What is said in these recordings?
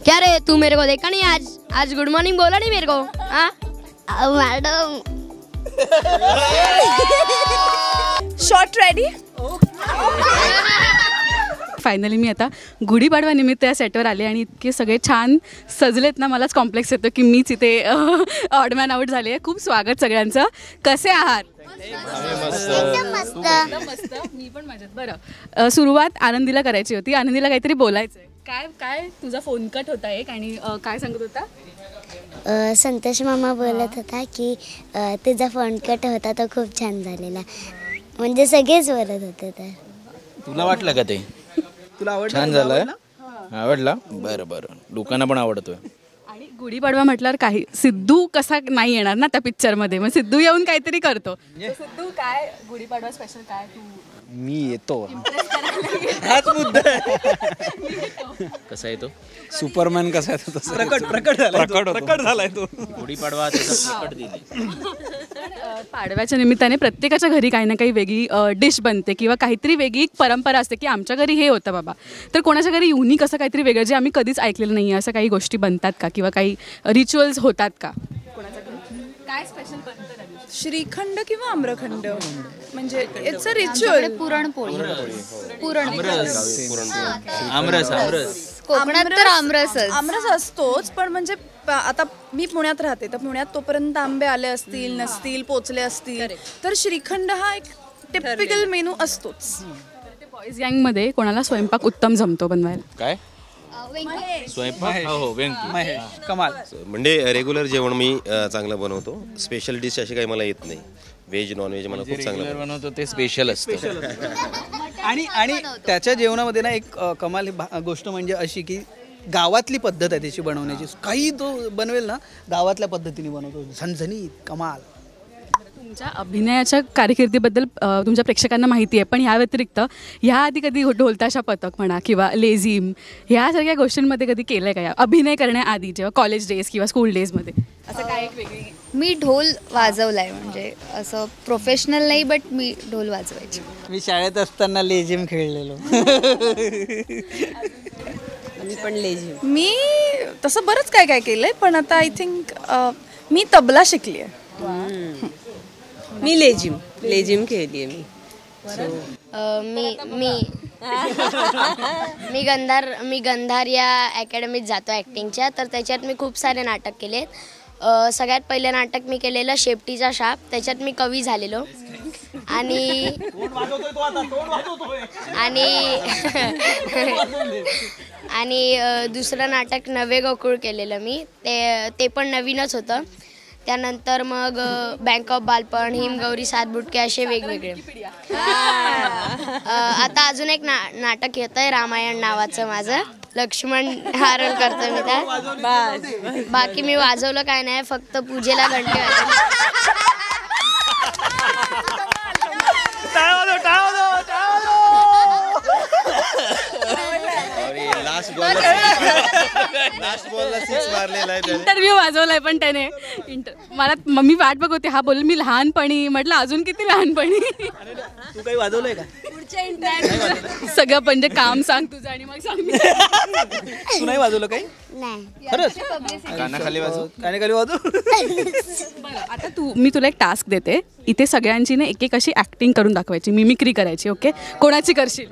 क्या रे तू मेरे को देखा नहीं आज? आज गुड मॉर्निंग बोला नहीं मेरे को? हाँ मैडम. Shot ready. फायनली मी आता गुढीपाडव्यानिमित्त या सेटवर आले आणि इतके सगळे छान सजलेत ना, मलाच कॉम्प्लेक्स येतो की मीच इथे ऑडमॅन आउट झाली आहे. खूप स्वागत सगळ्यांचं. कसे आहात? मस्त. मी पण मजेत. बरं, सुरुवात आनंदीला करायची होती. आनंदीला काहीतरी बोलायचं आहे. काय काय तुझा फोन कट होता एक आणि काय सांगत होता? संतोष मामा बोलत होता की तुझा फोन कट होता तो खूप छान झालेला, म्हणजे सगळेच बोलत होते. तर तुला वाटलं का ते तुला छान झालं? आवडला? बरं बरं, लोकांना पण आवडतोय. आणि गुढीपाडवा म्हटल्यावर काही सिद्धू कसा नाही येणार ना त्या पिक्चरमध्ये, मग सिद्धू येऊन काहीतरी करतो. सिद्धू काय गुढीपाडवा स्पेशल काय तू? मी येतो. हाच मुद्दा कसा येतो? सुपरमॅन कसा येतो तसं प्रकट झालाय तो. गुढीपाडवा प्रकट दिली. पाडव्याच्या निमित्ताने प्रत्येकाच्या घरी काही ना काही वेगळी डिश बनते किंवा काहीतरी वेगळी परंपरा असते की आमच्या घरी हे होतं बाबा. तर कोणाच्या घरी युनिक असं काहीतरी वेगळं जे आम्ही कधीच ऐकलेलं नाही आहे, असं काही गोष्टी बनतात का किंवा काही रिच्युअल्स होतात का? काय स्पेशल बनतं? श्रीखंड किंवा आम्रखंड, म्हणजे इट्स अ रिच्युअल. पुरणपोळी. आमरस. कोकणात तर आमरस असतोच, पण म्हणजे आता मी पुण्यात राहते, तर पुण्यात तोपर्यंत आंबे आले असतील नसतील, पोचले असतील, तर श्रीखंड हा एक टिपिकल मेनू असतोच. बॉईज गँगमध्ये कोणाला स्वयंपाक उत्तम जमतो बनवायला? काय स्वयंपाक? हो, महेश कमाल. म्हणजे रेग्युलर जेवण मी चांगलं बनवतो. स्पेशल डिश अशी काही मला येत नाही. व्हेज नॉनव्हेज मला खूप चांगलं बनवतो. ते स्पेशल असतं. आणि त्याच्या जेवणामध्ये ना एक कमाल गोष्ट म्हणजे अशी की गावातली पद्धत आहे त्याची बनवण्याची. काही तो बनवेल ना गावातल्या पद्धतीने बनवतो, झणझणीत कमाल. तुमच्या अभिनयाच्या कारकिर्दीबद्दल तुमच्या प्रेक्षकांना माहिती आहे, पण ह्या व्यतिरिक्त ह्या आधी कधी ढोलताशा पथक म्हणा किंवा लेझिम ह्यासारख्या गोष्टींमध्ये कधी केलं आहे का या अभिनय करण्याआधी, जेव्हा कॉलेज डेज किंवा स्कूल डेजमध्ये? असं काय एक वेगळी? मी ढोल वाजवलाय, म्हणजे असं प्रोफेशनल नाही, बट मी ढोल वाजवायची. मी शाळेत असताना लेझिम खेळलेलो. मी पण लेझिम. मी तसं बरंच काय काय केलंय, पण आता आय थिंक मी तबला शिकली आहे. मी लेझिम खेळली आहे मी गंधार या अकॅडमीत जातो ॲक्टिंगच्या. तर त्याच्यात मी खूप सारे नाटक केलेत. सगळ्यात पहिलं नाटक मी केलेलं शेपटीचा शाप, त्याच्यात मी कवी झालेलो. आणि दुसरं नाटक नवे गोकुळ केलेलं मी, ते पण नवीनच होतं. त्यानंतर मग बँक ऑफ बालपण, हिमगौरी, सात बुटके असे वेगवेगळे. आता अजून एक नाटक येत आहे रामायण नावाचं, माझं लक्ष्मण हा रोल करतो मी त्यात. बाकी मी वाजवलं काय नाही, फक्त पूजेला घंटे इंटरव्ह्यू वाजवलाय पण त्याने. मला मम्मी वाट बघ होती, हा बोल मी लहानपणी. म्हटलं अजून किती लहानपणी? तू काही वाजवलंय का? सगळं म्हणजे काम सांग तुझं आणि मग सांग. तू नाही वाजवलं काही? नाही. खरंच? कानाखाली वाजव. बरं, आता मी तुला एक टास्क देते. इथे सगळ्यांची ना एक एक अशी ऍक्टिंग करून दाखवायची, मिमिक्री करायची. ओके, कोणाची करशील?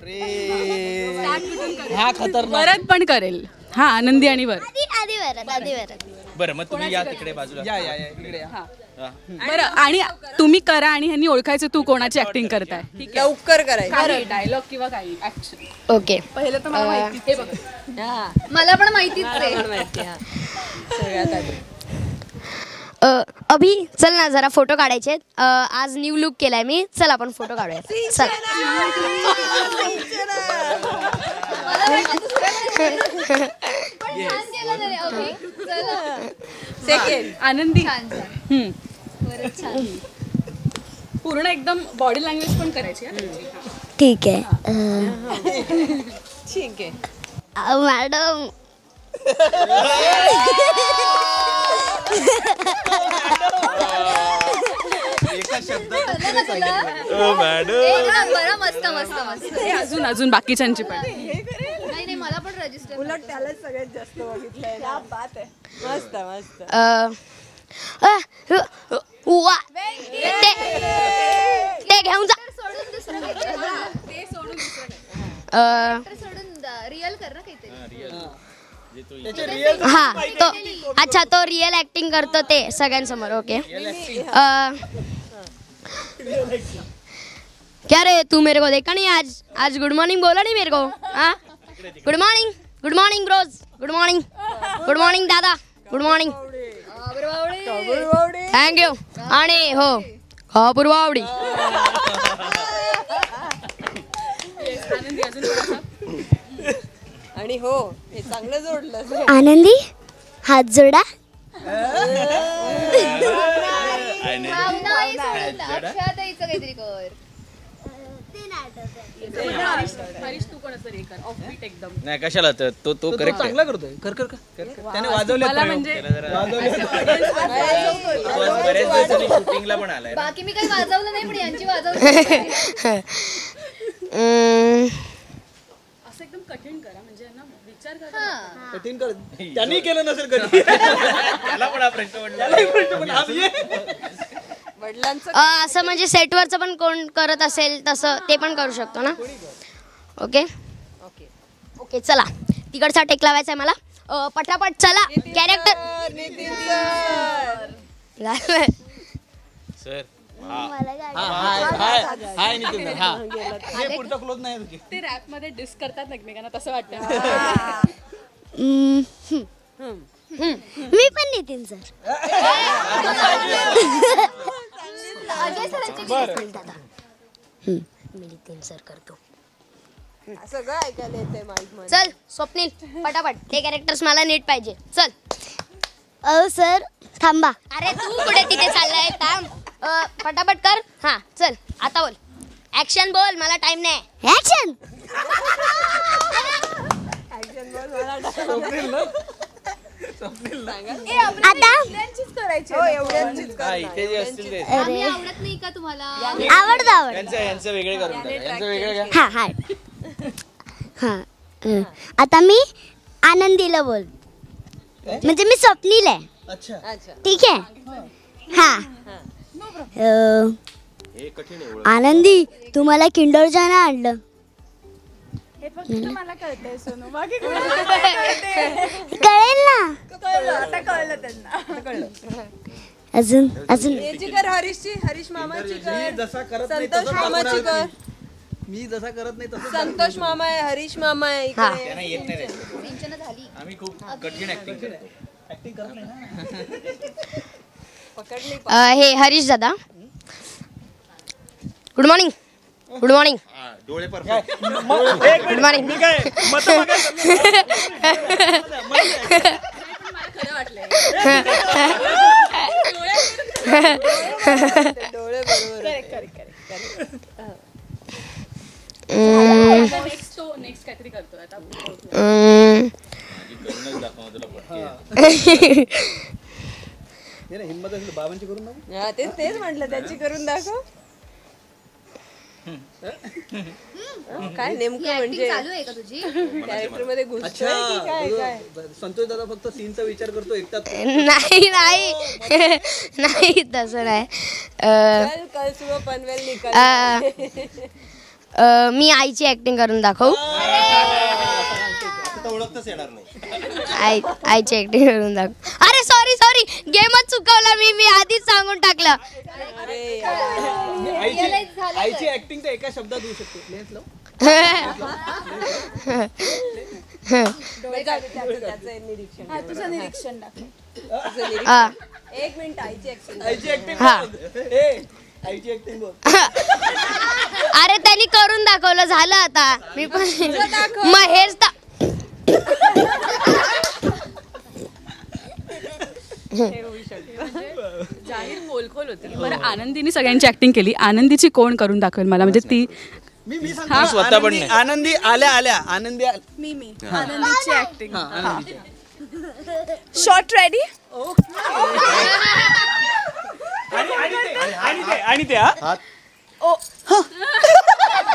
हा खतरनाक. वरद पण करेल. हा, आनंदी आणि वर. आधी वरद. बरं, मग तुम्ही या तिकडे बाजूला. या इकडे या. बरं, आणि तुम्ही करा आणि ह्यांनी ओळखायचं तू कोणाची ऍक्टिंग करताय. लवकर करायचं. डायलॉग किंवा काही ऍक्शन. ओके. पहिलं तर मला माहिती आहे. मला पण माहितीच आहे. सगळ्यात आधी अभि चल ना जरा फोटो काढायचे. आज न्यू लुक केलाय मी, चल आपण फोटो काढूया. चल. सेकंड आनंदी. पूर्ण एकदम बॉडी लँग्वेज पण करायची. ठीक आहे. ठीक आहे मॅडम. मस्त मस्त मस्त. अजून बाकीच्यांची पण. नाही मला पण उलट त्यालाच सगळ्यात जास्त बघितलंय. क्या बात आहे. मस्त मस्त. वा ते घेऊन जा. हा तो अच्छा तो रिअल ऍक्टिंग करतो ते सगळ्यांसमोर. ओके. क्या रे तू मेरे को देखा नहीं आज? आज गुड मॉर्निंग बोला नहीं मेरे को? हाँ good morning bros. Good morning दादा. Good morning. थँक्यू. आणि हो कापूरवावडी. आणि हो हे चांगलं जोडलं. आनंदी हात जोडा. नाही कशाला तर तो करेक्ट चांगला करतोय. कर कर कर. त्याने वाजवले बरेच दिवसांनी शूटिंगला पण आलाय. बाकी मी काही वाजवलं नाही पण यांची वाजवली. असं एकदम कठीण करा म्हणजे ना विचार करा. कठीण कर. त्यांनी केलं नसेल कधी. त्याला पण हा प्रश्न वडिलांचं असं म्हणजे सेटवरचं पण कोण करत असेल तसं ते पण करू शकतो ना. ओके ओके चला तिकडचा टेक लावायचा आहे मला. पटापट चला. Character Nitin sir hi Nitin. हा हे पुढचा क्लोज नाही. ते रॅप मध्ये डिस करतात एकमेकांना तसं वाटतं. मी पण नितीन सर. अजय सरांची दादा. मी नितीन सर करतो. सगळं ऐकायला येतंय माईक मध्ये. चल स्वप्नील पटापट ते कॅरेक्टर्स मला नीट पाहिजे. चल. सर थांबा. अरे तू कुठे तिथे चाललाय? थांब. पटापट कर. हा चल आता बोल. ऍक्शन बोल. मला टाइम नाही. ऍक्शन. आता करायची. हो एवढ्यांचीच हा इथे जे असतील ते अरे आवडत नाही का तुम्हाला? आवडतं. यांचं वेगळे करून टाका. यांचं वेगळं हा हा हा. आता मी आनंदीला बोल. म्हणजे मी स्वप्नील आहे. अच्छा अच्छा. ठीक आहे. हा हे कठीण आहे. आनंदी तुम्हाला किंडर जॉय आणलं. हे फक्त मला कळतंय सोनू. बाकी कळेल ना. कळलं. आता कळलं त्यांना. अजून अजून याची कर हरीशची. हरीश मामाची कर. जसा करत नाही संतोष तसं मामाची कर. मी जसा करत नाही तसं संतोष मामा आहे. हरीश मामा आहे इकडे. त्यांना येत नाही रे. आम्ही खूप कठीण ऍक्टिंग करतो. ऍक्टिंग करत नाही ना. पकडली. हे हरीश दादा. Good morning. डोळे परफेक्ट. Good morning. डोळे बरोबर. नेक्स्ट काहीतरी करतो आता. हिंमत असेल बाबांची करून दाखव. हा तेच म्हटलं त्याची करून दाखव. काय नेमकं म्हणजे चालू आहे का तुझी? कॅरेक्टर मध्ये घुसतोय की काय काय? संतोष दादा फक्त सीनचा विचार करतो एकटाच. नाही तसं नाही. कल सुबह पनवेल निकल. मी आईची ऍक्टिंग करून दाखवू. ओळखताच येणार नाही. आईची ऍक्टिंग करून दाखव. अरे सॉरी गेमच चुकवला मी आधीच सांगून टाकलं. आईची ऍक्टिंग तर एका शब्दात होऊ शकते. त्याचं निरीक्षण. तुझं निरीक्षण दाखव. एक मिनिट. आईची ऍक्टिंग. आईची ऍक्टिंग बोल. अरे त्यांनी करून दाखवलं. झालं आता. मी पण मग हेच जाहीर पोलखोल होती. बरं आनंदीने सगळ्यांची ऍक्टिंग केली. आनंदीची कोण करून दाखवेल मला म्हणजे ती? मी स्वतः पण नाही. आनंदी आल्या आनंदी मी आनंदीची ऍक्टिंग. Shot ready. आणि ते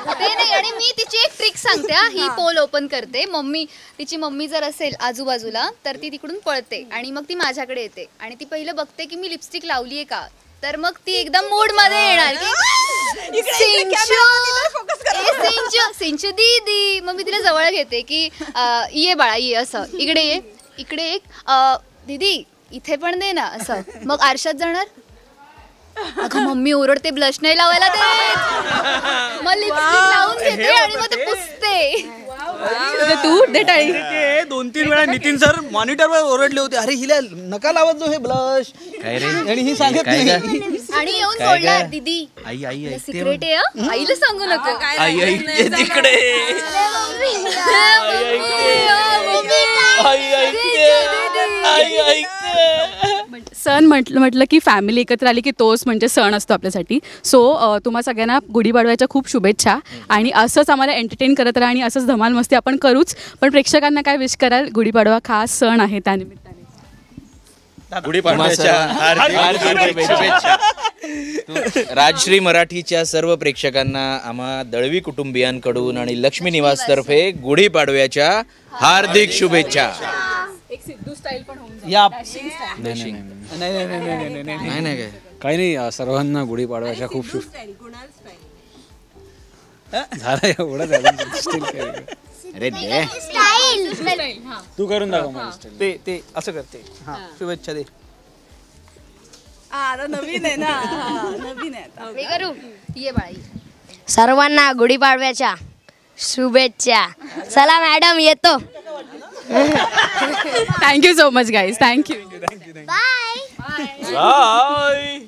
ते नाही. आणि मी तिची एक ट्रिक सांगते हा. ही पोल ओपन करते. तिची मम्मी जर असेल आजूबाजूला तर ती तिकडून पळते आणि मग ती माझ्याकडे येते आणि ती पहिलं बघते की मी लिपस्टिक लावलीये का. तर मग ती एकदम मूड मध्ये येणार की सिंचू दीदी. मग मी तिला जवळ घेते की ये बाळा ये, असं इकडे ये, इकडे एक दीदी इथे पण दे ना असं. मग आरशात जाणार, अगं मम्मी ओरडते ब्लश नाही लावायला ते. मग लिपस्टिक लावून घेते आणि मग ते पुसते. तू दे टाळी. 2-3 वेळा नितीन सर मॉनिटरवर ओरडले होते, अरे हिला नका लावत जो हे ब्लश. आणि ही सांगत नाही. आणि येऊन बोलणार दीदी सिक्रेट आहे हं? आईला सांगू नको. सण म्हटलं की फॅमिली एकत्र आली की तोच म्हणजे सण असतो आपल्यासाठी. सो तुम्हा सगळ्यांना गुढीपाडव्याच्या खूप शुभेच्छा आणि असंच आम्हाला एंटरटेन करत राहा आणि असंच धमाल मस्ती आपण करूच. पण प्रेक्षकांना काय विश कराल? गुढीपाडवा खास सण आहे त्यानिमित्ताने. राजश्री मराठीच्या सर्व प्रेक्षकांना आम्हा दळवी कुटुंबियांकडून आणि लक्ष्मी निवासतर्फे गुढीपाडव्याच्या हार्दिक शुभेच्छा. एक सिद्धू स्टाईल पण होऊन या नाही काही नाही, सर्वांना गुढीपाडव्याच्या खूप झालं एवढं झालं. अरे तू करून दाखव. ते असं करते. शुभेच्छा दे. आता नवीन आहे ना, नवीन आहे आता. मी करू. ये बाळा ये. सर्वांना गुढीपाडव्याच्या शुभेच्छा. चला मॅडम येतो. Thank you so much guys. Thank you. Bye. Bye.